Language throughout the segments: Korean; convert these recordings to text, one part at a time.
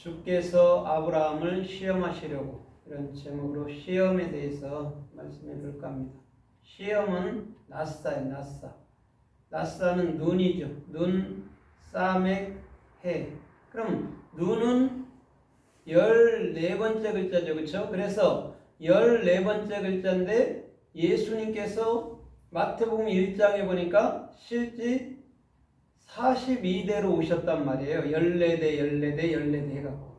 주께서 아브라함을 시험하시려고 이런 제목으로 시험에 대해서 말씀해 볼까 합니다. 시험은 낫사예요. 낫사. 낫사는 눈이죠. 눈, 사맥, 해. 그럼 눈은 14번째 글자죠. 그렇죠? 그래서 14번째 글자인데 예수님께서 마태복음 1장에 보니까 실제 42대로 오셨단 말이에요. 14대, 14대, 14대 해갖고.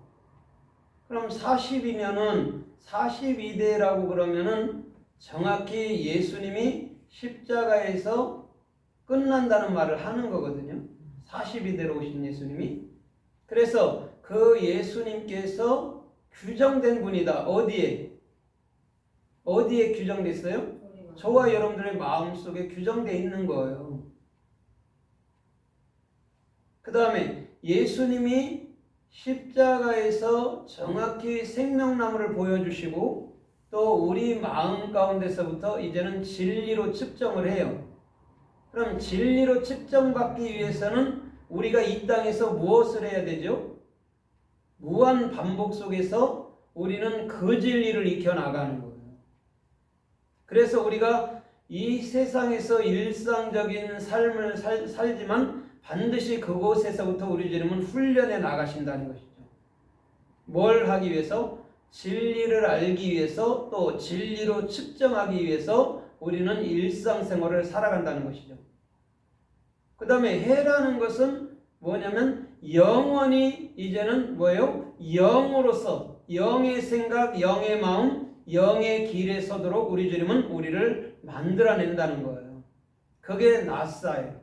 그럼 40이면은 42대라고 그러면은 정확히 예수님이 십자가에서 끝난다는 말을 하는 거거든요. 42대로 오신 예수님이. 그래서 그 예수님께서 규정된 분이다. 어디에 규정됐어요? 저와 여러분들의 마음속에 규정되어 있는 거예요. 그 다음에 예수님이 십자가에서 정확히 생명나무를 보여주시고 또 우리 마음 가운데서부터 이제는 진리로 측정을 해요. 그럼 진리로 측정받기 위해서는 우리가 이 땅에서 무엇을 해야 되죠? 무한 반복 속에서 우리는 그 진리를 익혀나가는 거예요. 그래서 우리가 이 세상에서 일상적인 삶을 살지만 반드시 그곳에서부터 우리 주님은 훈련해 나가신다는 것이죠. 뭘 하기 위해서? 진리를 알기 위해서 또 진리로 측정하기 위해서 우리는 일상생활을 살아간다는 것이죠. 그 다음에 해라는 것은 뭐냐면 영원히 이제는 뭐예요? 영으로서 영의 생각, 영의 마음, 영의 길에 서도록 우리 주님은 우리를 만들어낸다는 거예요. 그게 낫사예요.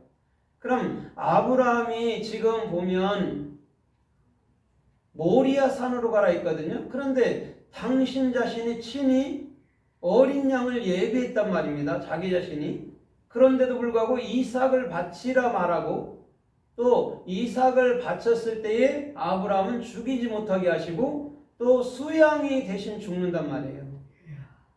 그럼 아브라함이 지금 보면 모리아 산으로 가라 했거든요. 그런데 당신 자신이 친히 어린 양을 예비했단 말입니다. 자기 자신이. 그런데도 불구하고 이삭을 바치라 말하고 또 이삭을 바쳤을 때에 아브라함은 죽이지 못하게 하시고 또 수양이 대신 죽는단 말이에요.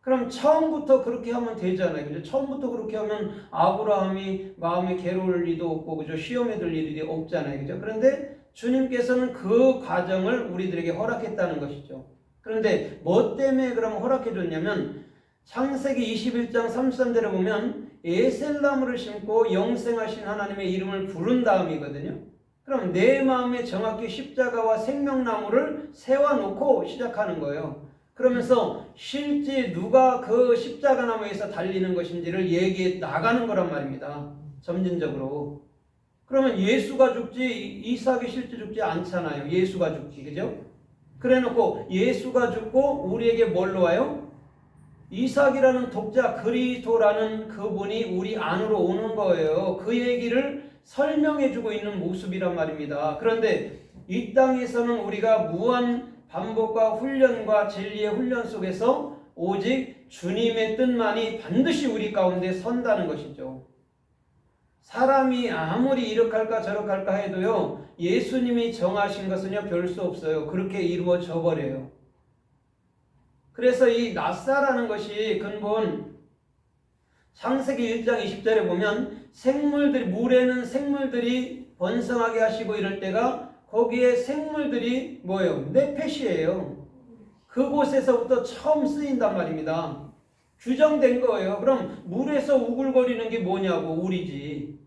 그럼 처음부터 그렇게 하면 되잖아요. 그죠? 처음부터 그렇게 하면 아브라함이 마음에 괴로울 일도 없고, 그죠? 시험에 들 일이 없잖아요. 그죠? 그런데 주님께서는 그 과정을 우리들에게 허락했다는 것이죠. 그런데 뭐 때문에 그럼 허락해 줬냐면 창세기 21장 33절에 보면 에셀나무를 심고 영생하신 하나님의 이름을 부른 다음이거든요. 그럼 내 마음에 정확히 십자가와 생명나무를 세워놓고 시작하는 거예요. 그러면서 실제 누가 그 십자가 나무에서 달리는 것인지를 얘기해 나가는 거란 말입니다. 점진적으로. 그러면 예수가 죽지 이삭이 실제 죽지 않잖아요. 예수가 죽지. 그죠? 그래 놓고 예수가 죽고 우리에게 뭘로 와요? 이삭이라는 독자 그리스도라는 그분이 우리 안으로 오는 거예요. 그 얘기를 설명해 주고 있는 모습이란 말입니다. 그런데 이 땅에서는 우리가 무한 반복과 훈련과 진리의 훈련 속에서 오직 주님의 뜻만이 반드시 우리 가운데 선다는 것이죠. 사람이 아무리 이렇게 할까 저렇게 할까 해도요, 예수님이 정하신 것은요 별 수 없어요. 그렇게 이루어져 버려요. 그래서 이 낫사라는 것이 근본 창세기 1장 20절에 보면 생물들이 물에는 생물들이 번성하게 하시고 이럴 때가 거기에 생물들이 뭐예요? 네펫이에요. 그곳에서부터 처음 쓰인단 말입니다. 규정된 거예요. 그럼 물에서 우글거리는 게 뭐냐고? 우리지.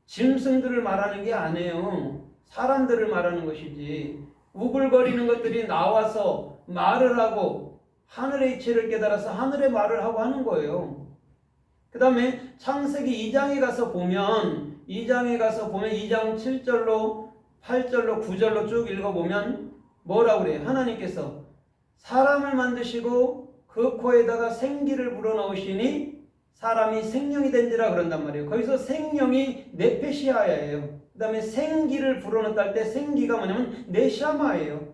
짐승들을 말하는 게 아니에요. 사람들을 말하는 것이지. 우글거리는 것들이 나와서 말을 하고 하늘의 이치를 깨달아서 하늘의 말을 하고 하는 거예요. 그 다음에 창세기 2장에 가서 보면 2장 7절로 8절로 9절로 쭉 읽어보면 뭐라고 그래요? 하나님께서 사람을 만드시고 그 코에다가 생기를 불어넣으시니 사람이 생명이 된지라 그런단 말이에요. 거기서 생명이 네페시아예요. 그 다음에 생기를 불어넣었다 할 때 생기가 뭐냐면 네샤마예요.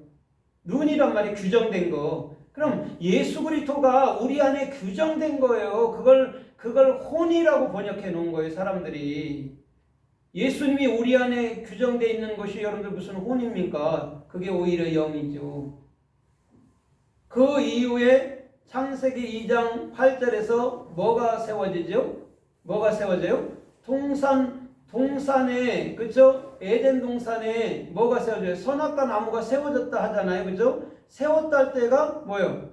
눈이란 말이 규정된 거. 그럼 예수 그리스도가 우리 안에 규정된 거예요. 그걸 혼이라고 번역해 놓은 거예요, 사람들이. 예수님이 우리 안에 규정되어 있는 것이 여러분들 무슨 혼입니까? 그게 오히려 영이죠. 그 이후에 창세기 2장 8절에서 뭐가 세워지죠? 뭐가 세워져요? 동산에, 그쵸? 에덴 동산에 뭐가 세워져요? 선악과 나무가 세워졌다 하잖아요. 그죠? 세웠다 할 때가 뭐예요?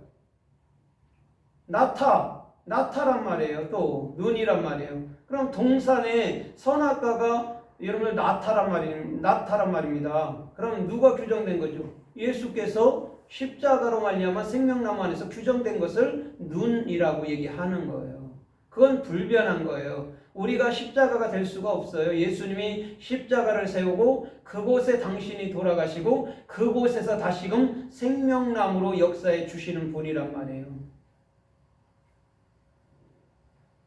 나타란 말이에요. 또 눈이란 말이에요. 그럼 동산에 선악과가 여러분들 나타란 말입니다. 그럼 누가 규정된 거죠? 예수께서 십자가로 말미암아 생명나무 안에서 규정된 것을 눈이라고 얘기하는 거예요. 그건 불변한 거예요. 우리가 십자가가 될 수가 없어요. 예수님이 십자가를 세우고 그곳에 당신이 돌아가시고 그곳에서 다시금 생명나무로 역사해 주시는 분이란 말이에요.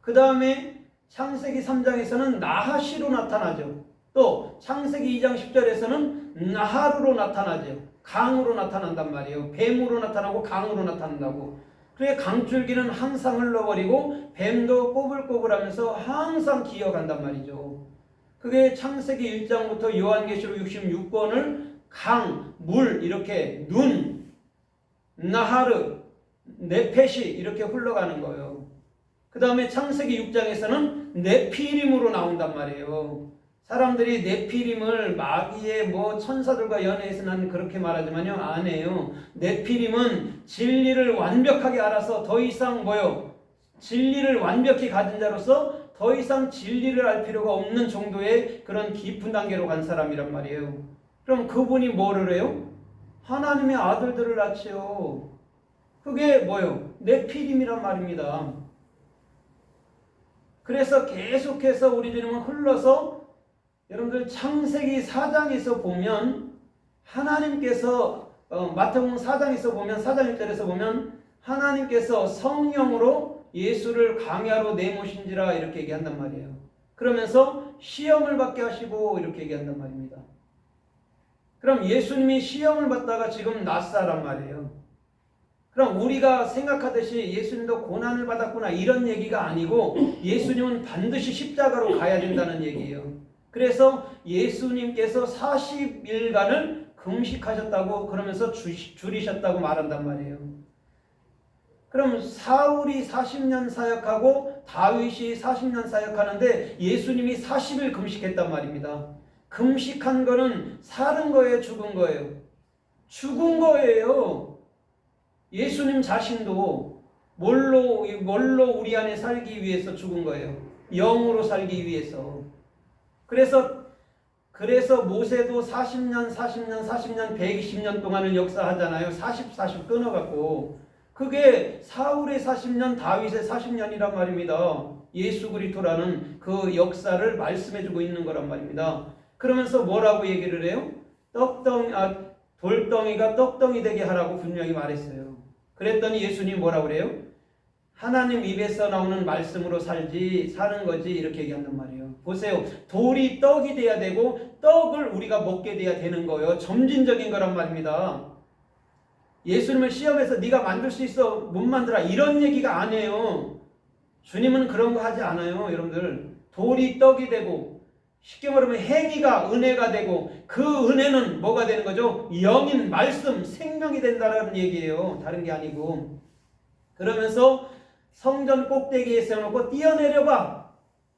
그 다음에 창세기 3장에서는 나하시로 나타나죠. 또 창세기 2장 10절에서는 나하루로 나타나죠. 강으로 나타난단 말이에요. 뱀으로 나타나고 강으로 나타난다고. 그래 강줄기는 항상 흘러버리고 뱀도 꼬불꼬불하면서 항상 기어간단 말이죠. 그게 창세기 1장부터 요한계시록 66권을 강, 물 이렇게 눈, 나하르, 네펫이 이렇게 흘러가는 거예요. 그 다음에 창세기 6장에서는 네피림으로 나온단 말이에요. 사람들이 네피림을 마귀의 천사들과 연애해서 난 그렇게 말하지만요, 아니에요. 네피림은 진리를 완벽하게 알아서 더 이상 진리를 완벽히 가진 자로서 더 이상 진리를 알 필요가 없는 정도의 그런 깊은 단계로 간 사람이란 말이에요. 그럼 그분이 뭐를 해요? 하나님의 아들들을 낳지요. 그게 네피림이란 말입니다. 그래서 계속해서 우리 주님은 흘러서 여러분들 창세기 4장에서 보면 하나님께서 마태복음 4장에서 보면 4장 1절에서 보면 하나님께서 성령으로 예수를 광야로 내모신지라 이렇게 얘기한단 말이에요. 그러면서 시험을 받게 하시고 이렇게 얘기한단 말입니다. 그럼 예수님이 시험을 받다가 지금 낫사란 말이에요. 그럼 우리가 생각하듯이 예수님도 고난을 받았구나 이런 얘기가 아니고 예수님은 반드시 십자가로 가야 된다는 얘기예요. 그래서 예수님께서 40일간을 금식하셨다고 그러면서 줄이셨다고 말한단 말이에요. 그럼 사울이 40년 사역하고 다윗이 40년 사역하는데 예수님이 40일 금식했단 말입니다. 금식한 거는 사는 거예요, 죽은 거예요? 죽은 거예요. 예수님 자신도 뭘로 우리 안에 살기 위해서 죽은 거예요? 영으로 살기 위해서. 그래서 모세도 40년 120년 동안을 역사하잖아요. 40 끊어갖고. 그게 사울의 40년, 다윗의 40년이란 말입니다. 예수 그리스도라는 그 역사를 말씀해주고 있는 거란 말입니다. 그러면서 뭐라고 얘기를 해요? 돌덩이가 떡덩이 되게 하라고 분명히 말했어요. 그랬더니 예수님이 뭐라고 그래요? 하나님 입에서 나오는 말씀으로 사는 거지 이렇게 얘기한단 말이에요. 보세요. 돌이 떡이 돼야 되고 떡을 우리가 먹게 돼야 되는 거예요. 점진적인 거란 말입니다. 예수님을 시험해서 네가 만들 수 있어 못 만들어 이런 얘기가 아니에요. 주님은 그런 거 하지 않아요. 여러분들 돌이 떡이 되고 쉽게 말하면 행위가 은혜가 되고 그 은혜는 뭐가 되는 거죠? 영인 말씀 생명이 된다는 얘기예요. 다른 게 아니고. 그러면서 성전 꼭대기에 세워놓고 뛰어내려봐.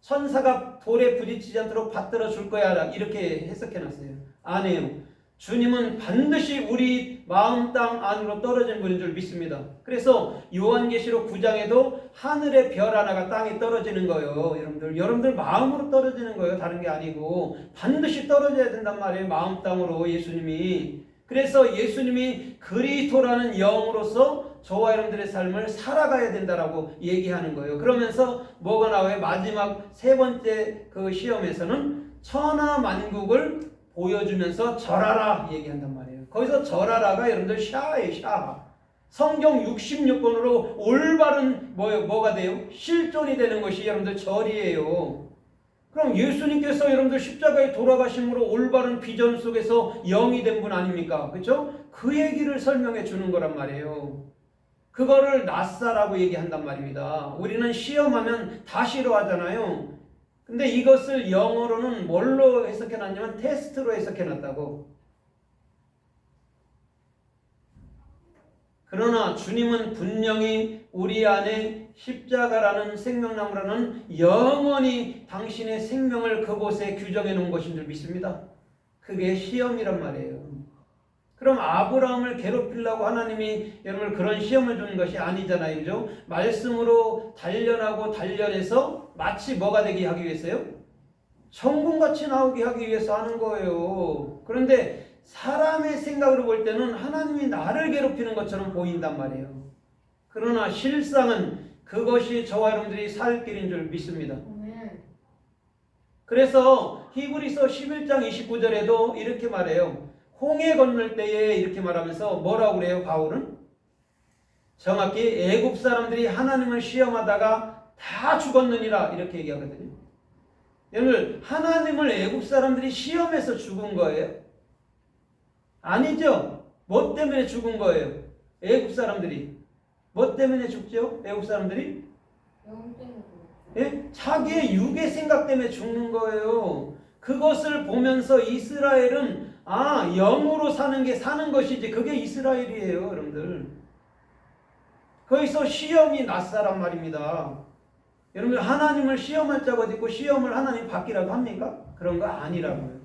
천사가 돌에 부딪히지 않도록 받들어 줄 거야. 이렇게 해석해놨어요. 아니에요. 주님은 반드시 우리 마음 땅 안으로 떨어진 분인 줄 믿습니다. 그래서 요한계시록 9장에도 하늘의 별 하나가 땅에 떨어지는 거예요. 여러분들 마음으로 떨어지는 거예요. 다른 게 아니고 반드시 떨어져야 된단 말이에요. 마음 땅으로 예수님이. 그래서 예수님이 그리스도라는 영으로서 저와 여러분들의 삶을 살아가야 된다라고 얘기하는 거예요. 그러면서 뭐가 나와요? 마지막 세 번째 그 시험에서는 천하만국을 보여주면서 절하라 얘기한단 말이에요. 거기서 절하라가 여러분들 샤예요. 샤. 성경 66권으로 올바른 뭐가 돼요? 실존이 되는 것이 여러분들 절이에요. 그럼 예수님께서 여러분들 십자가에 돌아가심으로 올바른 비전 속에서 영이 된 분 아닙니까? 그렇죠? 그 얘기를 설명해 주는 거란 말이에요. 그거를 낫사라고 얘기한단 말입니다. 우리는 시험하면 다 싫어하잖아요. 근데 이것을 영어로는 뭘로 해석해놨냐면 테스트로 해석해놨다고. 그러나 주님은 분명히 우리 안에 십자가라는 생명나무라는 영원히 당신의 생명을 그곳에 규정해 놓은 것인 줄 믿습니다. 그게 시험이란 말이에요. 그럼 아브라함을 괴롭히려고 하나님이 여러분 그런 시험을 주는 것이 아니잖아요. 그죠? 말씀으로 단련하고 단련해서 마치 뭐가 되게 하기 위해서요? 천국같이 나오게 하기 위해서 하는 거예요. 그런데 사람의 생각으로 볼 때는 하나님이 나를 괴롭히는 것처럼 보인단 말이에요. 그러나 실상은 그것이 저와 여러분들이 살 길인 줄 믿습니다. 그래서 히브리서 11장 29절에도 이렇게 말해요. 홍해 건널 때에 이렇게 말하면서 뭐라고 그래요? 바울은 정확히 애굽 사람들이 하나님을 시험하다가 다 죽었느니라 이렇게 얘기하거든요. 여러분 하나님을 애굽 사람들이 시험해서 죽은 거예요? 아니죠. 뭐 때문에 죽은 거예요? 애굽 사람들이 뭐 때문에 죽죠? 애굽 사람들이 영 때문에. 예? 자기의 육의 생각 때문에 죽는 거예요. 그것을 보면서 이스라엘은 영으로 사는 게 사는 것이지 그게 이스라엘이에요, 여러분들. 거기서 시험이 낯사란 말입니다. 여러분들 하나님을 시험할 자가 어디 있고 시험을 하나님 받기라도 합니까? 그런 거 아니라고요.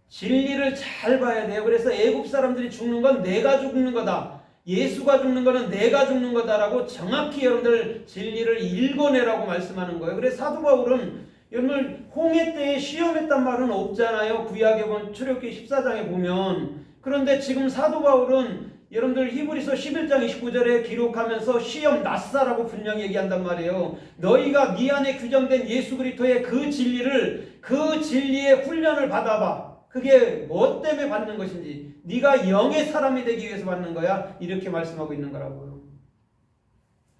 진리를 잘 봐야 돼요. 그래서 애굽 사람들이 죽는 건 내가 죽는 거다. 예수가 죽는 거는 내가 죽는 거다라고 정확히 여러분들 진리를 읽어내라고 말씀하는 거예요. 그래서 사도 바울은 여러분 홍해 때에 시험했단 말은 없잖아요. 구약에 보면 출애굽기 14장에 보면. 그런데 지금 사도 바울은 여러분들 히브리서 11장 29절에 기록하면서 시험 낯사라고 분명히 얘기한단 말이에요. 너희가 네 안에 규정된 예수 그리스도의 그 진리를 그 진리의 훈련을 받아봐. 그게 뭐 때문에 받는 것인지 네가 영의 사람이 되기 위해서 받는 거야. 이렇게 말씀하고 있는 거라고요.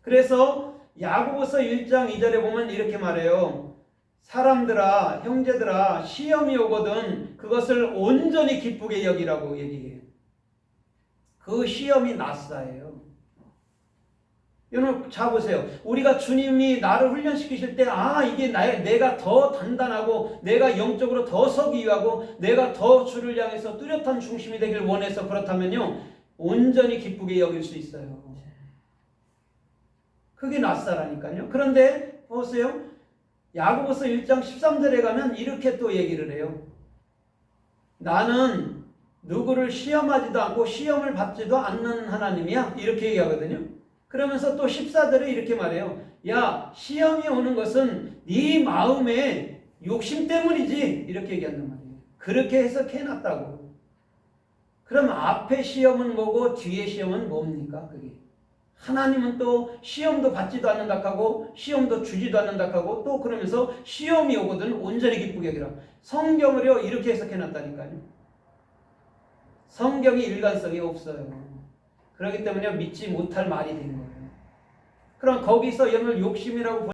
그래서 야고보서 1장 2절에 보면 이렇게 말해요. 사람들아 형제들아 시험이 오거든 그것을 온전히 기쁘게 여기라고 얘기해요. 그 시험이 낯사예요. 여러분 자 보세요. 우리가 주님이 나를 훈련시키실 때 이게 내가 더 단단하고 내가 영적으로 더 서기 위하고 내가 더 주를 향해서 뚜렷한 중심이 되길 원해서 그렇다면요 온전히 기쁘게 여길 수 있어요. 그게 낯사라니까요. 그런데 보세요. 야고보서 1장 13절에 가면 이렇게 또 얘기를 해요. 나는 누구를 시험하지도 않고 시험을 받지도 않는 하나님이야. 이렇게 얘기하거든요. 그러면서 또 14절에 이렇게 말해요. 야, 시험이 오는 것은 네 마음의 욕심 때문이지. 이렇게 얘기한단 말이에요. 그렇게 해석해놨다고. 그럼 앞에 시험은 뭐고 뒤에 시험은 뭡니까? 그게. 하나님은 또 시험도 받지도 않는다 하고 시험도 주지도 않는다 하고 또 그러면서 시험이 오거든 온전히 기쁘게 여기라. 성경을요 이렇게 해석해놨다니까요. 성경이 일관성이 없어요. 그렇기 때문에 믿지 못할 말이 된 거예요. 그럼 거기서 여러분 욕심이라고